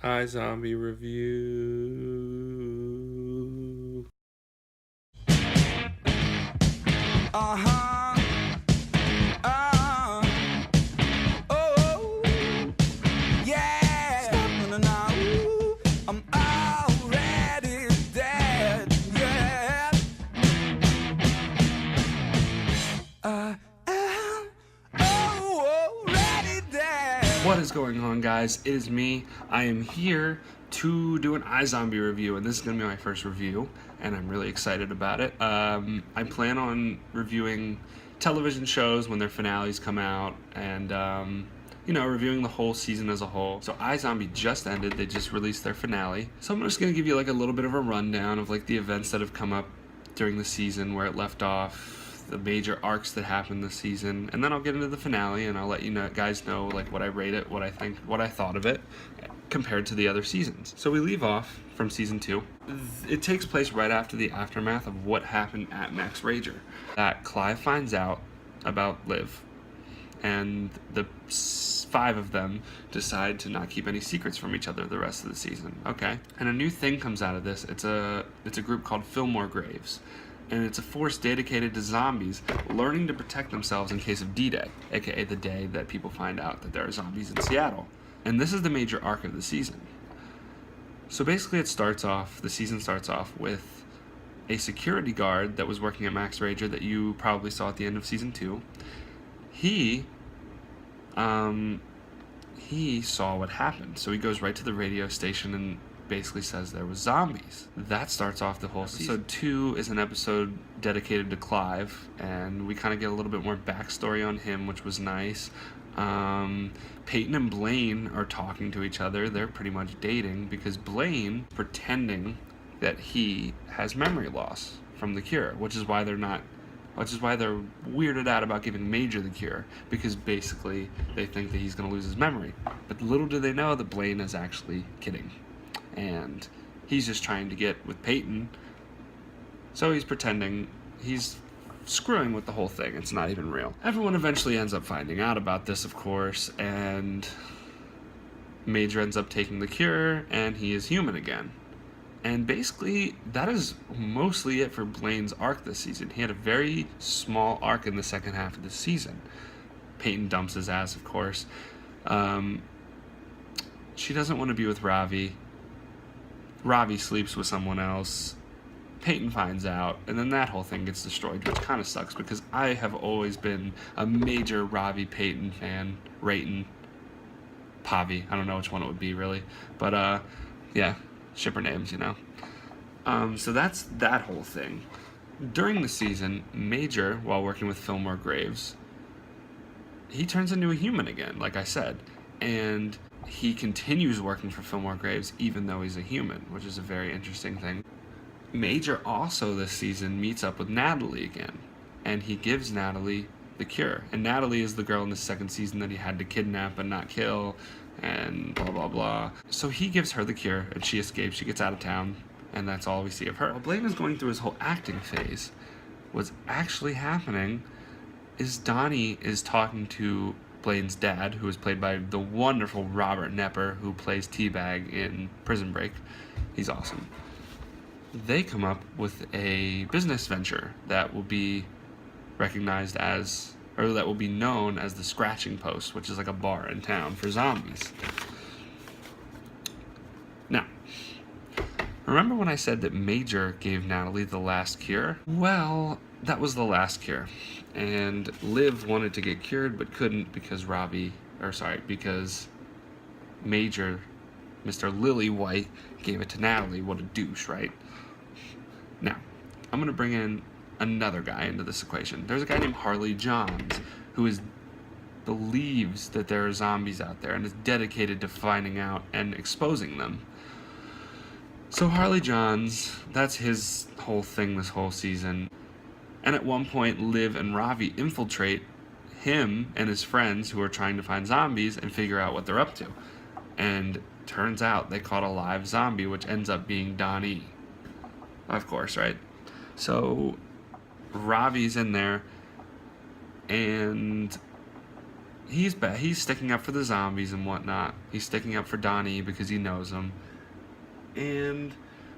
iZombie review. Uh-huh. Oh, yeah. Stop, no, no, no. Ooh, I'm already dead. Yeah. I'm already dead. What is going on, guys? It is me. I am here to do an iZombie review, and this is going to be my first review, and I'm really excited about it. I plan on reviewing television shows when their finales come out, and reviewing the whole season as a whole. So iZombie just ended; they just released their finale. So I'm just going to give you like a little bit of a rundown of like the events that have come up during the season, where it left off, the major arcs that happened this season, and then I'll get into the finale and I'll let you guys know like what I rate it, what I think, what I thought of it compared to the other seasons. So we leave off from season 2. It takes place right after the aftermath of what happened at Max Rager. That Clive finds out about Liv, and the 5 of them decide to not keep any secrets from each other the rest of the season. Okay, and a new thing comes out of this. It's a group called Fillmore Graves, and it's a force dedicated to zombies learning to protect themselves in case of D-Day, aka the day that people find out that there are zombies in Seattle. And this is the major arc of the season. So basically the season starts off with a security guard that was working at Max Rager that you probably saw at the end of season 2. He saw what happened, so he goes right to the radio station and basically says there was zombies. That starts off the whole season. Episode 2 is an episode dedicated to Clive, and we kind of get a little bit more backstory on him, which was nice. Peyton and Blaine are talking to each other. They're pretty much dating because Blaine pretending that he has memory loss from the cure, which is why they're weirded out about giving Major the cure, because basically they think that he's going to lose his memory. But little do they know that Blaine is actually kidding, and he's just trying to get with Peyton, so he's pretending he's screwing with the whole thing. It's not even real. Everyone eventually ends up finding out about this, of course, and Major ends up taking the cure, and he is human again. And basically, that is mostly it for Blaine's arc this season. He had a very small arc in the second half of the season. Peyton dumps his ass, of course. She doesn't want to be with Ravi. Ravi sleeps with someone else. Peyton finds out, and then that whole thing gets destroyed, which kind of sucks because I have always been a major Ravi Peyton fan. Rayton, Pavi, I don't know which one it would be really, but yeah, shipper names, So that's that whole thing. During the season, Major, while working with Fillmore Graves, he turns into a human again, like I said, and he continues working for Fillmore Graves even though he's a human, which is a very interesting thing. Major also this season meets up with Natalie again, and he gives Natalie the cure. And Natalie is the girl in the second season that he had to kidnap and not kill, and blah blah blah. So he gives her the cure, and she escapes. She gets out of town, and that's all we see of her. While Blaine is going through his whole acting phase, what's actually happening is Donnie is talking to Blaine's dad, who is played by the wonderful Robert Knepper, who plays T-Bag in Prison Break. He's awesome. They come up with a business venture that will be recognized as, or that will be known as the Scratching Post, which is like a bar in town for zombies. Now, remember when I said that Major gave Natalie the last cure? Well, that was the last cure. And Liv wanted to get cured but couldn't because because Major, Mr. Lillywhite, gave it to Natalie. What a douche, right? Now, I'm going to bring in another guy into this equation. There's a guy named Harley Johns who believes that there are zombies out there and is dedicated to finding out and exposing them. So Harley Johns, that's his whole thing this whole season. And at one point, Liv and Ravi infiltrate him and his friends who are trying to find zombies and figure out what they're up to. And turns out they caught a live zombie, which ends up being Donnie. Of course, right? So Ravi's in there, and he's bad. He's sticking up for the zombies and whatnot. He's sticking up for Donnie because he knows him. And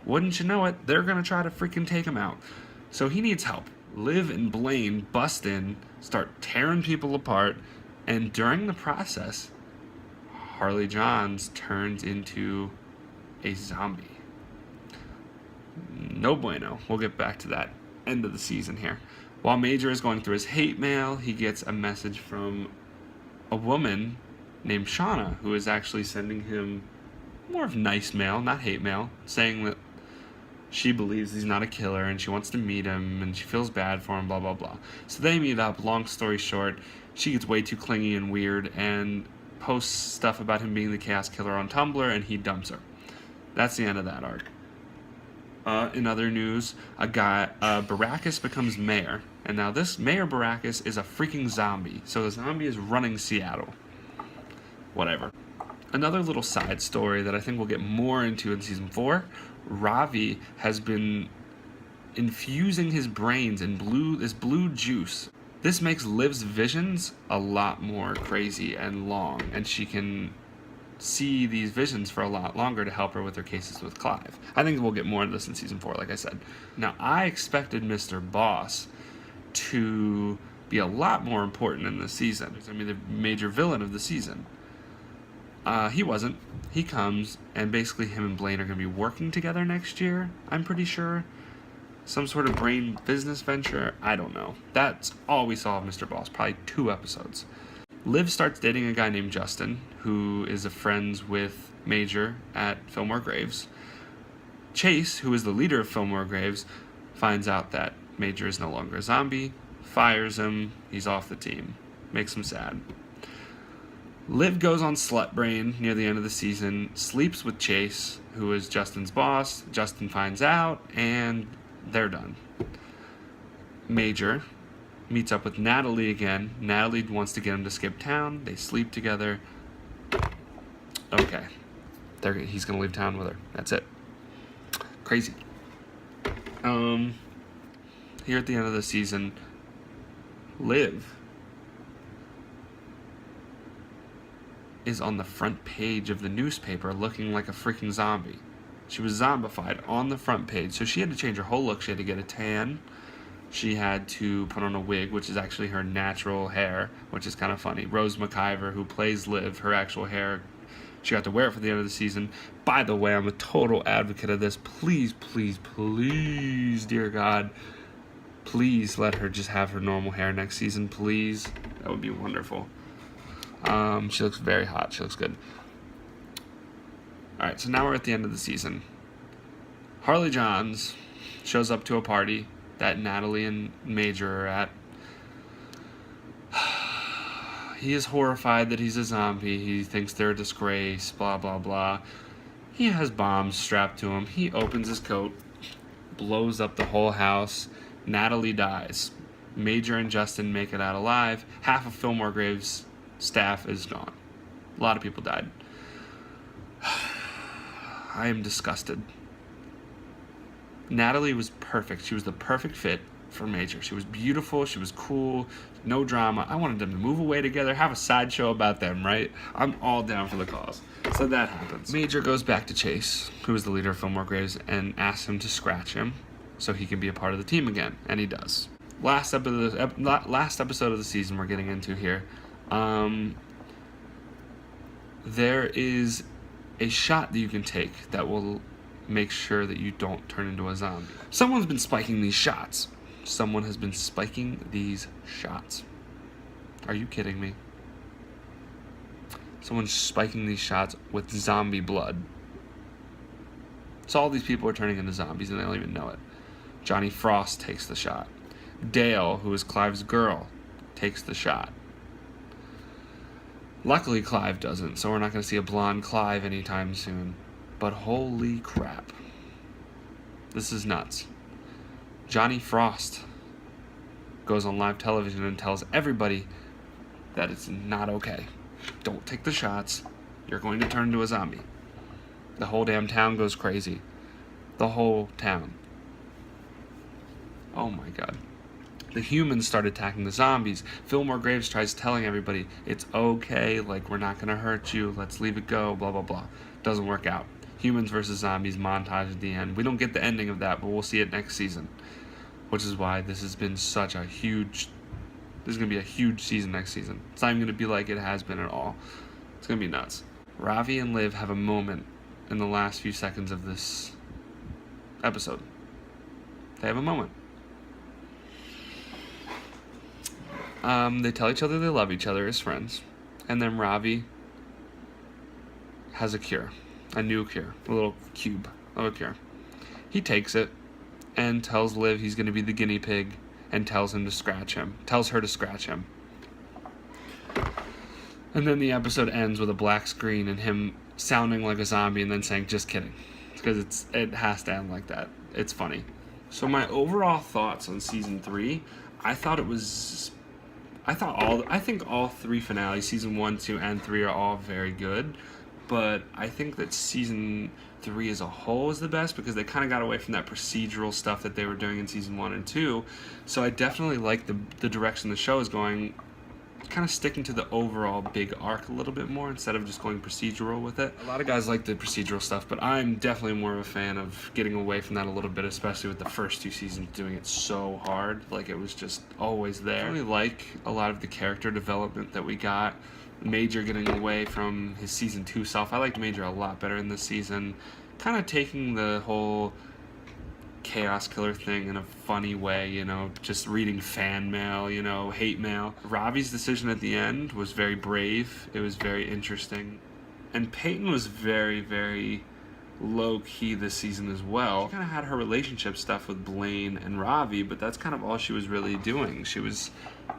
wouldn't you know it, they're going to try to freaking take him out. So he needs help. Liv and Blaine bust in, start tearing people apart, and during the process, Harley Johns turns into a zombie. No bueno. We'll get back to that end of the season here. While Major is going through his hate mail, he gets a message from a woman named Shauna, who is actually sending him more of nice mail, not hate mail, saying that she believes he's not a killer and she wants to meet him and she feels bad for him, blah, blah, blah. So they meet up. Long story short, she gets way too clingy and weird and posts stuff about him being the Chaos Killer on Tumblr, and he dumps her. That's the end of that arc. In other news, Baracus becomes mayor, and now this Mayor Baracus is a freaking zombie. So the zombie is running Seattle. Whatever. Another little side story that I think we'll get more into in season 4. Ravi has been infusing his brains in this blue juice. This makes Liv's visions a lot more crazy and long, and she can see these visions for a lot longer to help her with her cases with Clive. I think we'll get more of this in season 4, like I said. Now, I expected Mr. Boss to be a lot more important in this season. I mean, the major villain of the season. He wasn't. He comes, and basically him and Blaine are going to be working together next year, I'm pretty sure. Some sort of brain business venture. I don't know. That's all we saw of Mr. Boss. Probably 2 episodes. Liv starts dating a guy named Justin, who is friends with Major at Fillmore Graves. Chase, who is the leader of Fillmore Graves, finds out that Major is no longer a zombie, fires him, he's off the team. Makes him sad. Liv goes on slut brain near the end of the season, sleeps with Chase, who is Justin's boss. Justin finds out, and they're done. Major meets up with Natalie again. Natalie wants to get him to skip town. They sleep together. Okay. He's going to leave town with her. That's it. Crazy. Here at the end of the season, Liv is on the front page of the newspaper looking like a freaking zombie. She was zombified on the front page, so she had to change her whole look. She had to get a tan. She had to put on a wig, which is actually her natural hair, which is kind of funny. Rose McIver, who plays Liv, her actual hair, she got to wear it for the end of the season. By the way, I'm a total advocate of this. Please, please, please, dear God, please let her just have her normal hair next season, please. That would be wonderful. She looks very hot. She looks good. Alright, so now we're at the end of the season. Harley Johns shows up to a party that Natalie and Major are at. He is horrified that he's a zombie. He thinks they're a disgrace, blah, blah, blah. He has bombs strapped to him. He opens his coat, blows up the whole house. Natalie dies. Major and Justin make it out alive. Half of Fillmore Graves' staff is gone. A lot of people died. I am disgusted. Natalie was perfect. She was the perfect fit for Major. She was beautiful. She was cool. No drama. I wanted them to move away together, have a sideshow about them, right? I'm all down for the cause. So that happens. Major goes back to Chase, who is the leader of Fillmore Graves, and asks him to scratch him so he can be a part of the team again. And he does. Last episode of the season we're getting into here. There is a shot that you can take that will make sure that you don't turn into a zombie. Someone's been spiking these shots. Someone has been spiking these shots. Are you kidding me? Someone's spiking these shots with zombie blood. So all these people are turning into zombies and they don't even know it. Johnny Frost takes the shot. Dale, who is Clive's girl, takes the shot. Luckily, Clive doesn't, so we're not going to see a blonde Clive anytime soon. But holy crap. This is nuts. Johnny Frost goes on live television and tells everybody that it's not okay. Don't take the shots. You're going to turn into a zombie. The whole damn town goes crazy. The whole town. Oh my God. the humans start attacking the zombies. Fillmore Graves tries telling everybody, it's okay, like, we're not gonna hurt you, let's leave it go, blah, blah, blah. Doesn't work out. Humans versus zombies montage at the end. We don't get the ending of that, but we'll see it next season. Which is why this has been such a huge... This is gonna be a huge season next season. It's not even gonna be like it has been at all. It's gonna be nuts. Ravi and Liv have a moment in the last few seconds of this episode. They have a moment. They tell each other they love each other as friends. And then Ravi has a cure. A new cure. A little cube of a cure. He takes it and tells Liv he's going to be the guinea pig and tells her to scratch him. And then the episode ends with a black screen and him sounding like a zombie and then saying, just kidding. Because it has to end like that. It's funny. So my overall thoughts on season 3, I think all 3 finales, season 1, 2, and 3 are all very good. But I think that season 3 as a whole is the best because they kind of got away from that procedural stuff that they were doing in season 1 and 2. So I definitely like the direction the show is going, kind of sticking to the overall big arc a little bit more instead of just going procedural with it. A lot of guys like the procedural stuff, but I'm definitely more of a fan of getting away from that a little bit, especially with the first 2 seasons doing it so hard. Like, it was just always there. I really like a lot of the character development that we got. Major getting away from his season 2 self. I liked Major a lot better in this season. Kind of taking the whole chaos killer thing in a funny way, you know, just reading fan mail, you know, hate mail. Ravi's decision at the end was very brave. It was very interesting. And Peyton was very, very low-key this season as well. She kind of had her relationship stuff with Blaine and Ravi, but that's kind of all she was really doing. She was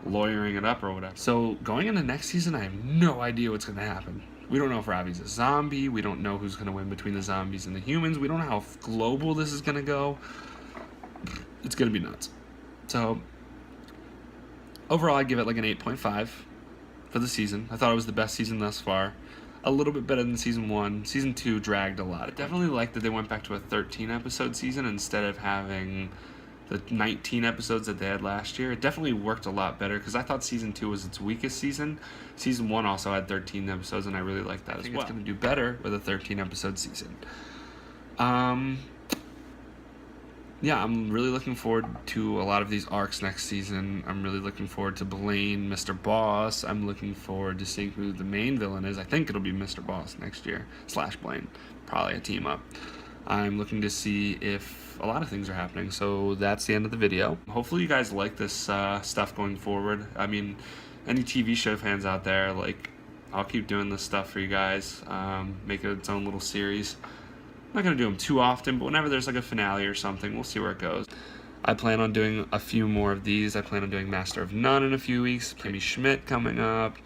lawyering it up or whatever. So going into next season, I have no idea what's going to happen. We don't know if Ravi's a zombie. We don't know who's going to win between the zombies and the humans. We don't know how global this is going to go. It's going to be nuts. So overall, I'd give it like an 8.5 for the season. I thought it was the best season thus far. A little bit better than season 1. Season 2 dragged a lot. I definitely like that they went back to a 13-episode season instead of having the 19 episodes that they had last year. It definitely worked a lot better because I thought season 2 was its weakest season. Season 1 also had 13 episodes, and I really like that as well. I think it's going to do better with a 13-episode season. Yeah, I'm really looking forward to a lot of these arcs next season. I'm really looking forward to Blaine, Mr. Boss. I'm looking forward to seeing who the main villain is. I think it'll be Mr. Boss next year, / Blaine. Probably a team up. I'm looking to see if a lot of things are happening. So that's the end of the video. Hopefully you guys like this stuff going forward. I mean, any TV show fans out there, like, I'll keep doing this stuff for you guys. Make it its own little series. I'm not going to do them too often, but whenever there's like a finale or something, we'll see where it goes. I plan on doing a few more of these. I plan on doing Master of None in a few weeks. Kimmy Schmidt coming up.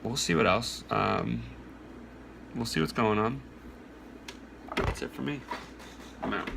We'll see what else. We'll see what's going on. That's it for me. I'm out.